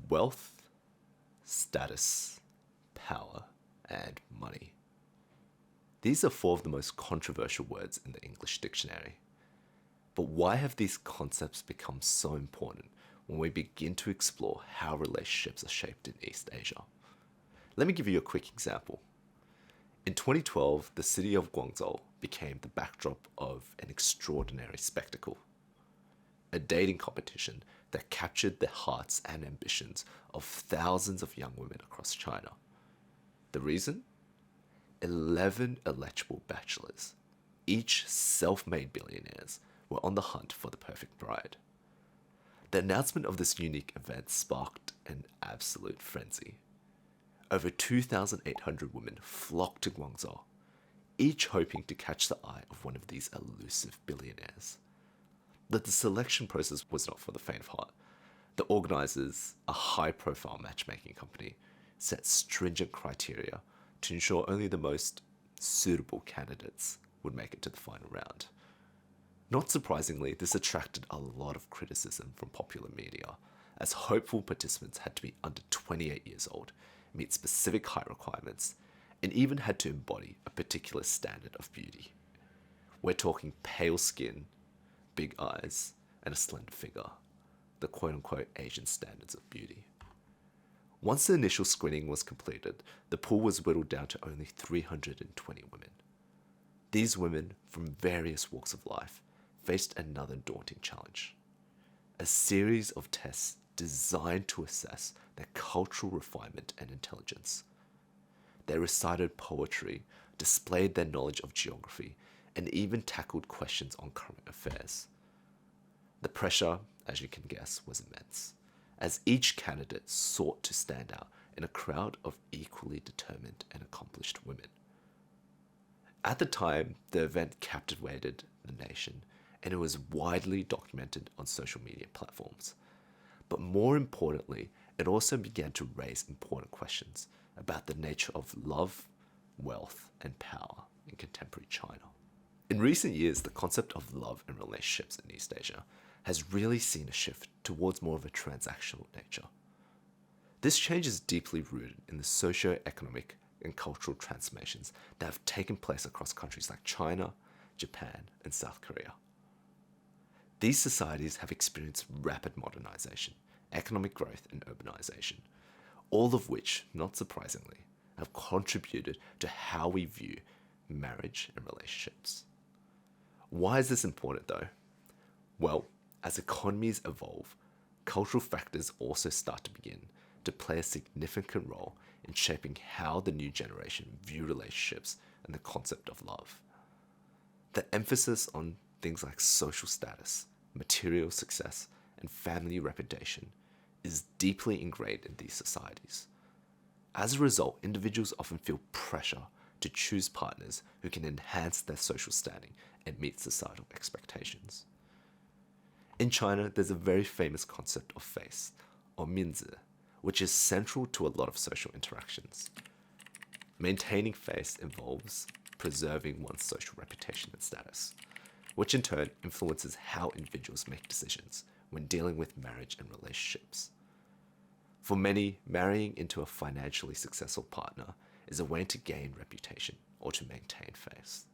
wealth, status, power, and money. These are four of the most controversial words in the English dictionary. But why have these concepts become so important when we begin to explore how relationships are shaped in East Asia? Let me give you a quick example. In 2012, the city of Guangzhou became the backdrop of an extraordinary spectacle. A dating competition that captured the hearts and ambitions of thousands of young women across China. The reason? 11 eligible bachelors, each self-made billionaires, were on the hunt for the perfect bride. The announcement of this unique event sparked an absolute frenzy. Over 2,800 women flocked to Guangzhou, each hoping to catch the eye of one of these elusive billionaires. But the selection process was not for the faint of heart. The organizers, a high-profile matchmaking company, set stringent criteria to ensure only the most suitable candidates would make it to the final round. Not surprisingly, this attracted a lot of criticism from popular media, as hopeful participants had to be under 28 years old, meet specific height requirements, and even had to embody a particular standard of beauty. We're talking pale skin, big eyes, and a slender figure, the quote-unquote Asian standards of beauty. Once the initial screening was completed, the pool was whittled down to only 320 women. These women, from various walks of life, faced another daunting challenge. A series of tests designed to assess their cultural refinement and intelligence. They recited poetry, displayed their knowledge of geography, and even tackled questions on current affairs. The pressure, as you can guess, was immense, as each candidate sought to stand out in a crowd of equally determined and accomplished women. At the time, the event captivated the nation, and it was widely documented on social media platforms. But more importantly, it also began to raise important questions about the nature of love, wealth, and power in contemporary China. In recent years, the concept of love and relationships in East Asia has really seen a shift towards more of a transactional nature. This change is deeply rooted in the socio-economic and cultural transformations that have taken place across countries like China, Japan, and South Korea. These societies have experienced rapid modernization, economic growth, and urbanization, all of which, not surprisingly, have contributed to how we view marriage and relationships. Why is this important though? Well, as economies evolve, cultural factors also start to begin to play a significant role in shaping how the new generation view relationships and the concept of love. The emphasis on things like social status, material success, and family reputation is deeply ingrained in these societies. As a result, individuals often feel pressure to choose partners who can enhance their social standing and meet societal expectations. In China, there's a very famous concept of face, or minzi, which is central to a lot of social interactions. Maintaining face involves preserving one's social reputation and status, which in turn influences how individuals make decisions when dealing with marriage and relationships. For many, marrying into a financially successful partner is a way to gain reputation or to maintain face.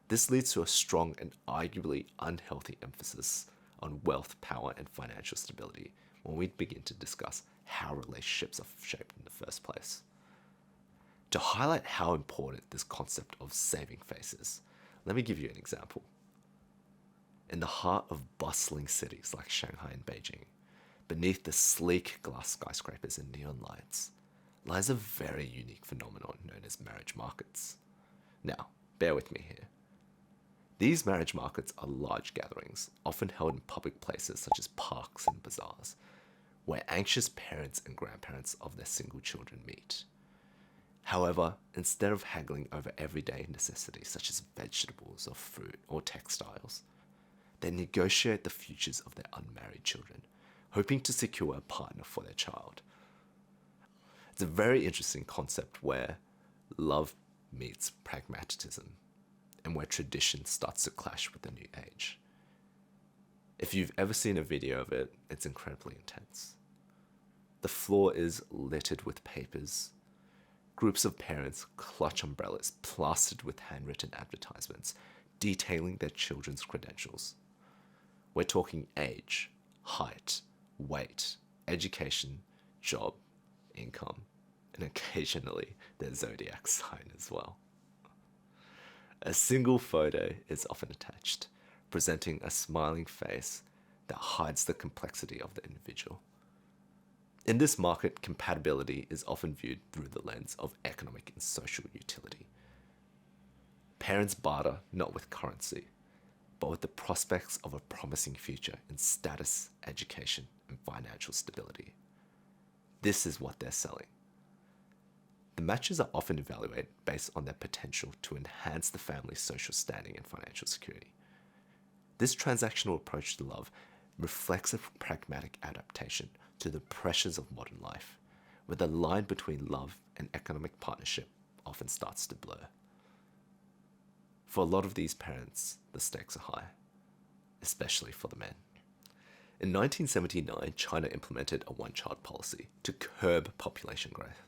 This leads to a strong and arguably unhealthy emphasis on wealth, power, and financial stability when we begin to discuss how relationships are shaped in the first place. To highlight how important this concept of saving face is, let me give you an example. In the heart of bustling cities like Shanghai and Beijing, beneath the sleek glass skyscrapers and neon lights, lies a very unique phenomenon known as marriage markets. Now, bear with me here. These marriage markets are large gatherings, often held in public places such as parks and bazaars, where anxious parents and grandparents of their single children meet. However, instead of haggling over everyday necessities such as vegetables or fruit or textiles, they negotiate the futures of their unmarried children, hoping to secure a partner for their child. It's a very interesting concept where love meets pragmatism and where tradition starts to clash with the new age. If you've ever seen a video of it, it's incredibly intense. The floor is littered with papers. Groups of parents clutch umbrellas plastered with handwritten advertisements detailing their children's credentials. We're talking age, height, weight, education, job, income, and occasionally their zodiac sign as well. A single photo is often attached, presenting a smiling face that hides the complexity of the individual. In this market, compatibility is often viewed through the lens of economic and social utility. Parents barter not with currency, but with the prospects of a promising future in status, education, and financial stability. This is what they're selling. The matches are often evaluated based on their potential to enhance the family's social standing and financial security. This transactional approach to love reflects a pragmatic adaptation to the pressures of modern life, where the line between love and economic partnership often starts to blur. For a lot of these parents, the stakes are high, especially for the men. In 1979, China implemented a one-child policy to curb population growth.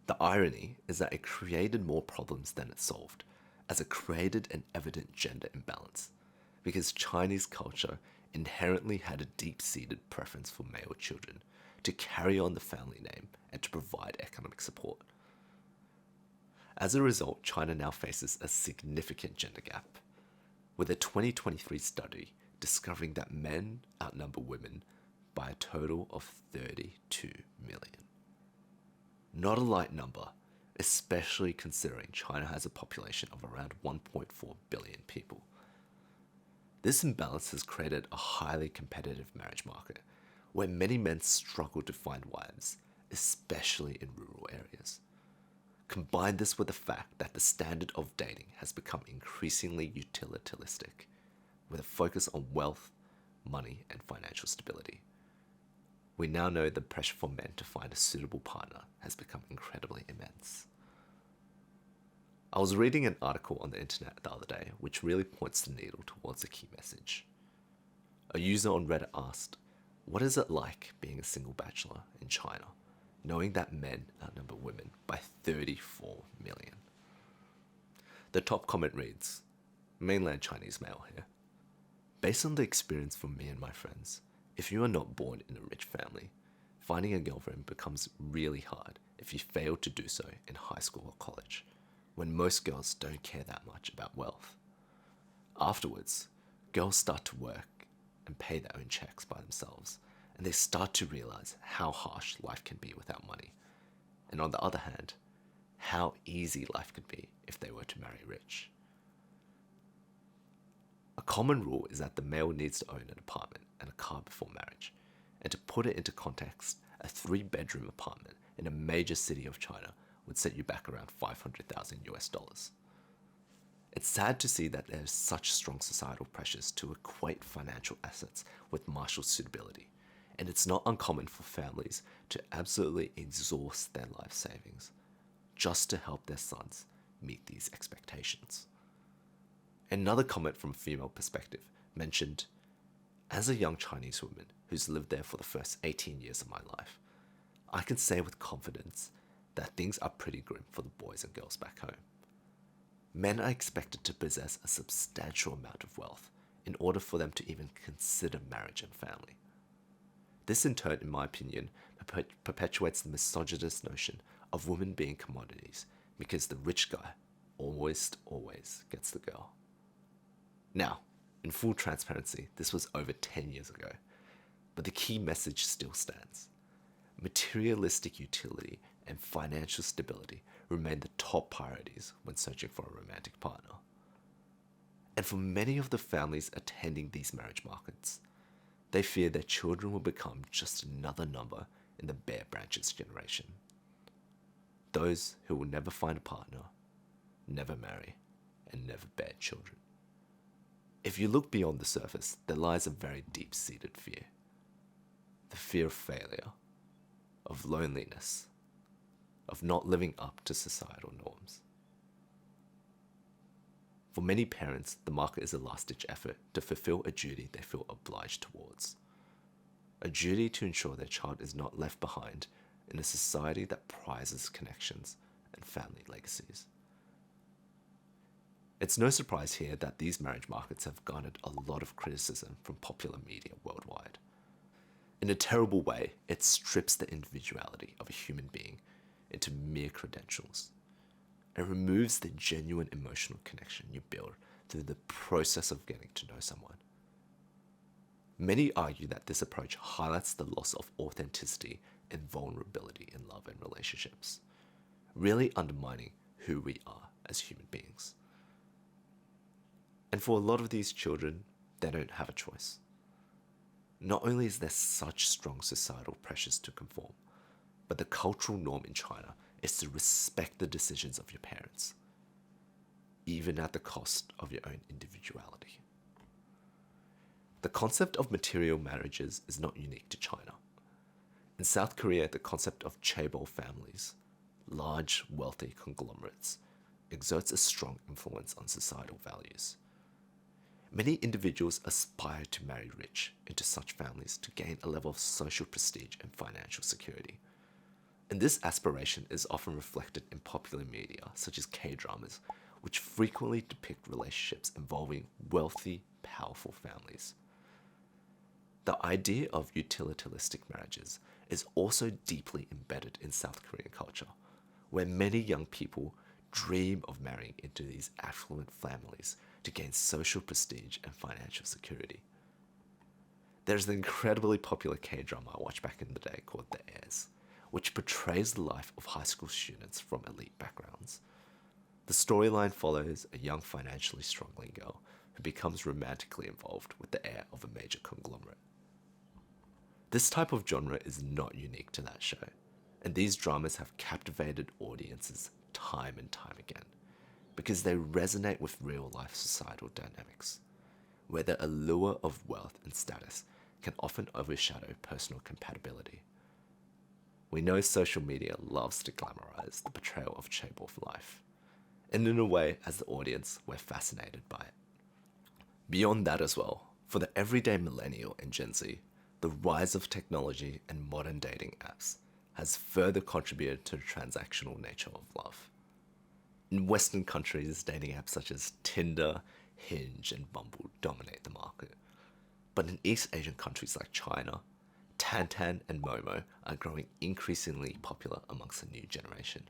The irony is that it created more problems than it solved, as it created an evident gender imbalance, because Chinese culture inherently had a deep-seated preference for male children to carry on the family name and to provide economic support. As a result, China now faces a significant gender gap, with a 2023 study discovering that men outnumber women by a total of 32 million. Not a light number, especially considering China has a population of around 1.4 billion people. This imbalance has created a highly competitive marriage market, where many men struggle to find wives, especially in rural areas. Combine this with the fact that the standard of dating has become increasingly utilitarian, with a focus on wealth, money, and financial stability. We now know the pressure for men to find a suitable partner has become incredibly immense. I was reading an article on the internet the other day which really points the needle towards a key message. A user on Reddit asked, "What is it like being a single bachelor in China, knowing that men outnumber women by 34 million?" The top comment reads, "Mainland Chinese male here. Based on the experience from me and my friends, if you are not born in a rich family, finding a girlfriend becomes really hard if you fail to do so in high school or college, when most girls don't care that much about wealth. Afterwards, girls start to work and pay their own checks by themselves, and they start to realize how harsh life can be without money, and on the other hand, how easy life could be if they were to marry rich. A common rule is that the male needs to own an apartment and a car before marriage, and to put it into context, a 3-bedroom apartment in a major city of China would set you back around $500,000. It's sad to see that there's such strong societal pressures to equate financial assets with marital suitability, and it's not uncommon for families to absolutely exhaust their life savings just to help their sons meet these expectations. Another comment from a female perspective mentioned, "As a young Chinese woman who's lived there for the first 18 years of my life, I can say with confidence that things are pretty grim for the boys and girls back home. Men are expected to possess a substantial amount of wealth in order for them to even consider marriage and family. This in turn, in my opinion, perpetuates the misogynist notion of women being commodities because the rich guy always gets the girl." Now, in full transparency, this was over 10 years ago, but the key message still stands. Materialistic utility and financial stability remain the top priorities when searching for a romantic partner. And for many of the families attending these marriage markets, they fear their children will become just another number in the bare branches generation. Those who will never find a partner, never marry, and never bear children. If you look beyond the surface, there lies a very deep-seated fear. The fear of failure, of loneliness, of not living up to societal norms. For many parents, the market is a last-ditch effort to fulfill a duty they feel obliged towards. a duty to ensure their child is not left behind in a society that prizes connections and family legacies. It's no surprise here that these marriage markets have garnered a lot of criticism from popular media worldwide. In a terrible way, it strips the individuality of a human being into mere credentials. It removes the genuine emotional connection you build through the process of getting to know someone. Many argue that this approach highlights the loss of authenticity and vulnerability in love and relationships, really undermining who we are as human beings. And for a lot of these children, they don't have a choice. Not only is there such strong societal pressures to conform, but the cultural norm in China is to respect the decisions of your parents, even at the cost of your own individuality. The concept of material marriages is not unique to China. In South Korea, the concept of chaebol families, large, wealthy conglomerates, exerts a strong influence on societal values. Many individuals aspire to marry rich into such families to gain a level of social prestige and financial security. And this aspiration is often reflected in popular media such as K-dramas, which frequently depict relationships involving wealthy, powerful families. The idea of utilitarianistic marriages is also deeply embedded in South Korean culture, where many young people dream of marrying into these affluent families to gain social prestige and financial security. There's an incredibly popular K-drama I watched back in the day called The Heirs, which portrays the life of high school students from elite backgrounds. The storyline follows a young financially struggling girl who becomes romantically involved with the heir of a major conglomerate. This type of genre is not unique to that show, and these dramas have captivated audiences time and time again, because they resonate with real-life societal dynamics, where the allure of wealth and status can often overshadow personal compatibility. We know social media loves to glamorize the portrayal of chaebol life, and in a way, as the audience, we're fascinated by it. Beyond that as well, for the everyday millennial and Gen Z, the rise of technology and modern dating apps has further contributed to the transactional nature of love. In Western countries, dating apps such as Tinder, Hinge, and Bumble dominate the market. But in East Asian countries like China, Tantan and Momo are growing increasingly popular amongst the new generation.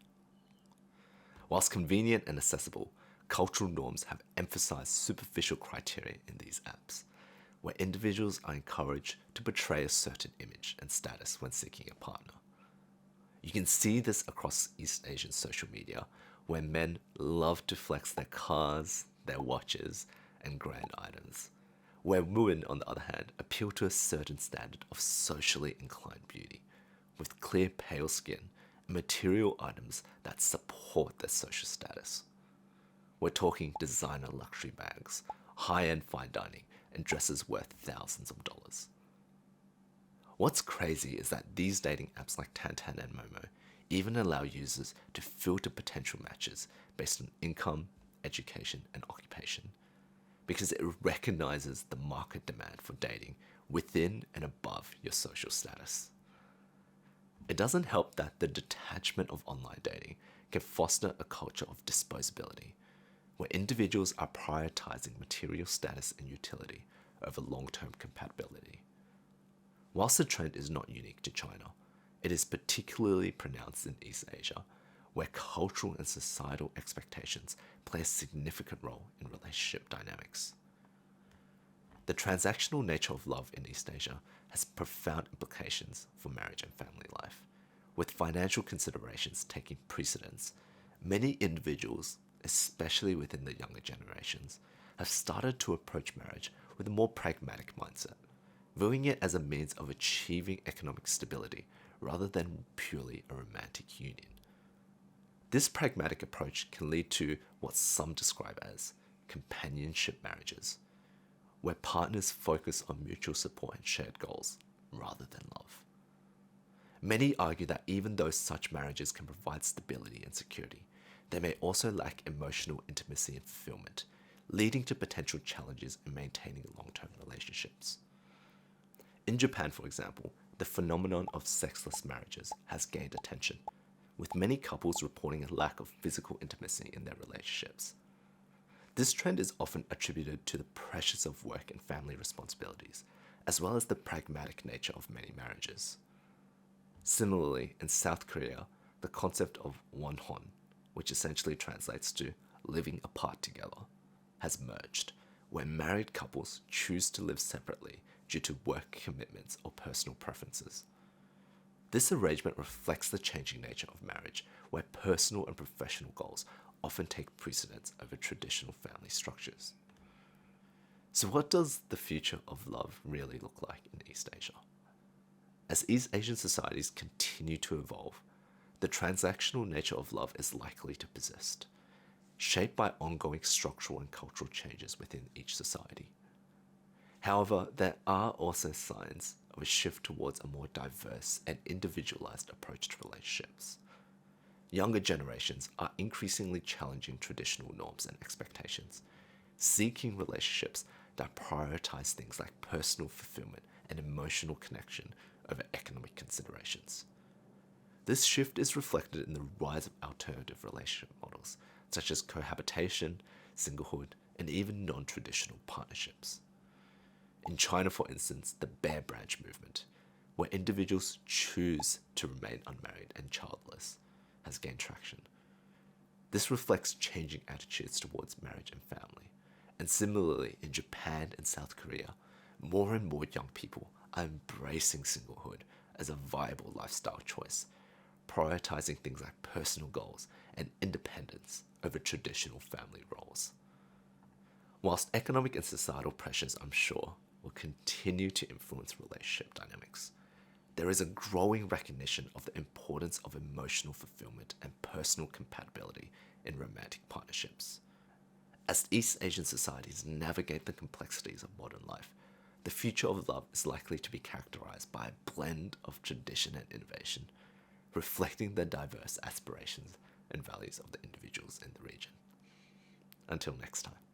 Whilst convenient and accessible, cultural norms have emphasized superficial criteria in these apps, where individuals are encouraged to portray a certain image and status when seeking a partner. You can see this across East Asian social media, where men love to flex their cars, their watches, and grand items, where women, on the other hand, appeal to a certain standard of socially inclined beauty, with clear pale skin and material items that support their social status. We're talking designer luxury bags, high-end fine dining, and dresses worth thousands of dollars. What's crazy is that these dating apps like Tantan and Momo even allow users to filter potential matches based on income, education, and occupation, because it recognizes the market demand for dating within and above your social status. It doesn't help that the detachment of online dating can foster a culture of disposability, where individuals are prioritizing material status and utility over long-term compatibility. Whilst the trend is not unique to China, it is particularly pronounced in East Asia, where cultural and societal expectations play a significant role in relationship dynamics. The transactional nature of love in East Asia has profound implications for marriage and family life. With financial considerations taking precedence, many individuals, especially within the younger generations, have started to approach marriage with a more pragmatic mindset, viewing it as a means of achieving economic stability rather than purely a romantic union. This pragmatic approach can lead to what some describe as companionship marriages, where partners focus on mutual support and shared goals rather than love. Many argue that even though such marriages can provide stability and security, they may also lack emotional intimacy and fulfillment, leading to potential challenges in maintaining long-term relationships. In Japan, for example, the phenomenon of sexless marriages has gained attention, with many couples reporting a lack of physical intimacy in their relationships. This trend is often attributed to the pressures of work and family responsibilities, as well as the pragmatic nature of many marriages. Similarly, in South Korea, the concept of wonhon, which essentially translates to living apart together, has merged, where married couples choose to live separately due to work commitments or personal preferences. This arrangement reflects the changing nature of marriage, where personal and professional goals often take precedence over traditional family structures. So what does the future of love really look like in East Asia? As East Asian societies continue to evolve, the transactional nature of love is likely to persist, shaped by ongoing structural and cultural changes within each society. However, there are also signs of a shift towards a more diverse and individualized approach to relationships. Younger generations are increasingly challenging traditional norms and expectations, seeking relationships that prioritize things like personal fulfillment and emotional connection over economic considerations. This shift is reflected in the rise of alternative relationship models, such as cohabitation, singlehood, and even non-traditional partnerships. In China, for instance, the Bear Branch movement, where individuals choose to remain unmarried and childless, has gained traction. This reflects changing attitudes towards marriage and family. And similarly, in Japan and South Korea, more and more young people are embracing singlehood as a viable lifestyle choice, prioritizing things like personal goals and independence over traditional family roles. Whilst economic and societal pressures, I'm sure, will continue to influence relationship dynamics, there is a growing recognition of the importance of emotional fulfillment and personal compatibility in romantic partnerships. As East Asian societies navigate the complexities of modern life, the future of love is likely to be characterized by a blend of tradition and innovation, reflecting the diverse aspirations and values of the individuals in the region. Until next time.